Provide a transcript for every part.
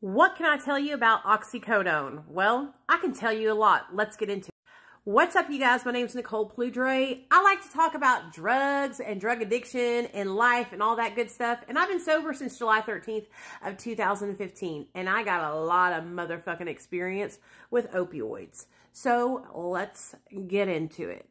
What can I tell you about oxycodone? Well, I can tell you a lot. Let's get into it. What's up, you guys? My name's Nicole Pludre. I like to talk about drugs and drug addiction and life and all that good stuff. And I've been sober since July 13th of 2015. And I got a lot of motherfucking experience with opioids. So let's get into it.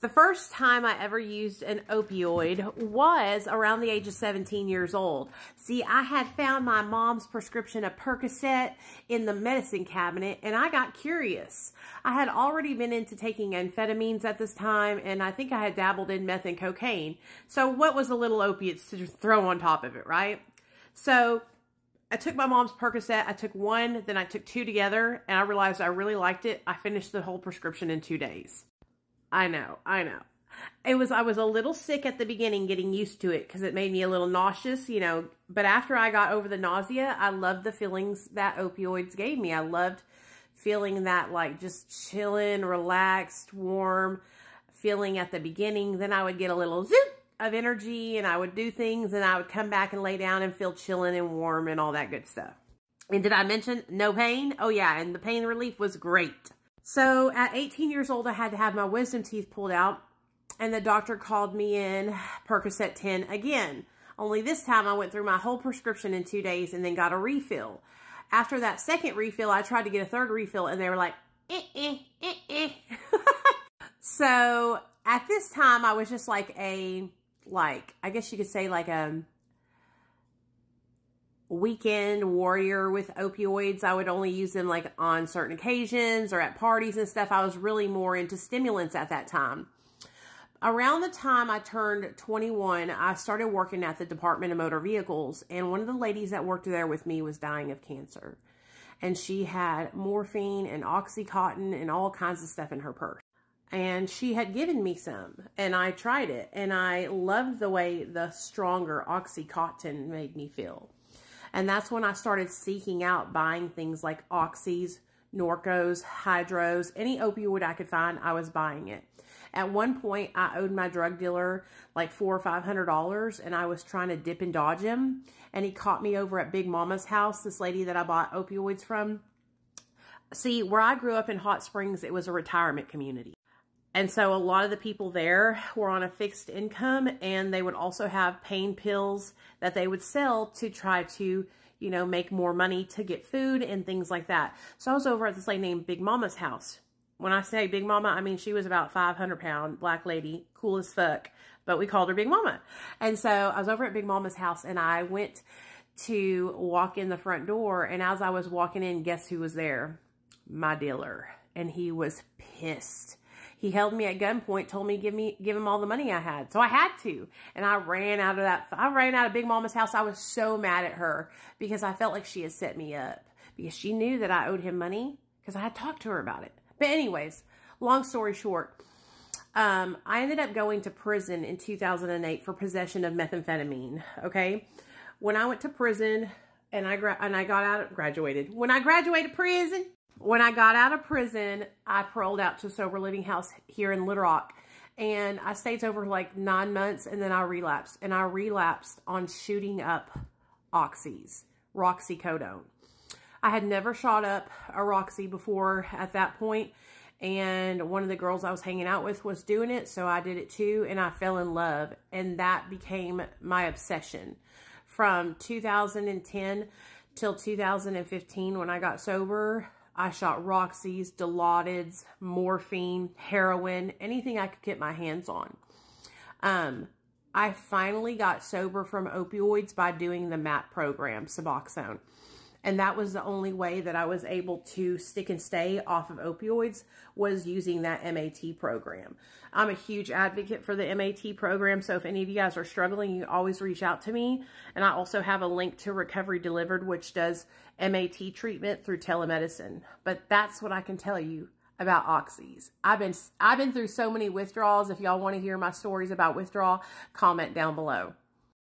The first time I ever used an opioid was around the age of 17 years old. See, I had found my mom's prescription of Percocet in the medicine cabinet, and I got curious. I had already been into taking amphetamines at this time, and I think I had dabbled in meth and cocaine. So what was a little opiates to throw on top of it, right? So I took my mom's Percocet. I took one, then I took two together, and I realized I really liked it. I finished the whole prescription in 2 days. I know. I was a little sick at the beginning getting used to it because it made me a little nauseous, you know, but after I got over the nausea, I loved the feelings that opioids gave me. I loved feeling that like just chilling, relaxed, warm feeling at the beginning. Then I would get a little zoop of energy and I would do things and I would come back and lay down and feel chilling and warm and all that good stuff. And did I mention no pain? Oh yeah, and the pain relief was great. So at 18 years old, I had to have my wisdom teeth pulled out, and the doctor called me in Percocet 10 again. Only this time I went through my whole prescription in 2 days and then got a refill. After that second refill, I tried to get a third refill, and they were like, So at this time, I was just like I guess you could say like a weekend warrior with opioids. I would only use them like on certain occasions or at parties and stuff. I was really more into stimulants at that time. Around the time I turned 21, I started working at the Department of Motor Vehicles, and one of the ladies that worked there with me was dying of cancer. And she had morphine and oxycontin and all kinds of stuff in her purse. And she had given me some, and I tried it, and I loved the way the stronger oxycontin made me feel. And that's when I started seeking out buying things like Oxys, Norcos, Hydros, any opioid I could find, I was buying it. At one point, I owed my drug dealer like $400 or $500, and I was trying to dip and dodge him. And he caught me over at Big Mama's house, this lady that I bought opioids from. See, where I grew up in Hot Springs, it was a retirement community. And so a lot of the people there were on a fixed income, and they would also have pain pills that they would sell to try to, you know, make more money to get food and things like that. So I was over at this lady named Big Mama's house. When I say Big Mama, I mean she was about 500-pound black lady, cool as fuck, but we called her Big Mama. And so I was over at Big Mama's house, and I went to walk in the front door, and as I was walking in, guess who was there? My dealer. And he was pissed. He held me at gunpoint, told me give him all the money I had. So I had to. And I ran out of Big Mama's house. I was so mad at her because I felt like she had set me up because she knew that I owed him money because I had talked to her about it. But anyways, long story short, I ended up going to prison in 2008 for possession of methamphetamine. Okay. When I went to prison and I graduated I paroled out to a sober living house here in Little Rock, and I stayed over like 9 months, and then I relapsed, and I relapsed on shooting up Oxys, Roxicodone. I had never shot up a Roxy before at that point, and one of the girls I was hanging out with was doing it, so I did it too, and I fell in love, and that became my obsession. From 2010 till 2015, when I got sober, I shot Roxys, Dilaudids, morphine, heroin, anything I could get my hands on. I finally got sober from opioids by doing the MAP program, Suboxone. And that was the only way that I was able to stick and stay off of opioids, was using that MAT program. I'm a huge advocate for the MAT program, so if any of you guys are struggling, you always reach out to me. And I also have a link to Recovery Delivered, which does MAT treatment through telemedicine. But that's what I can tell you about Oxys. I've been through so many withdrawals. If y'all want to hear my stories about withdrawal, comment down below.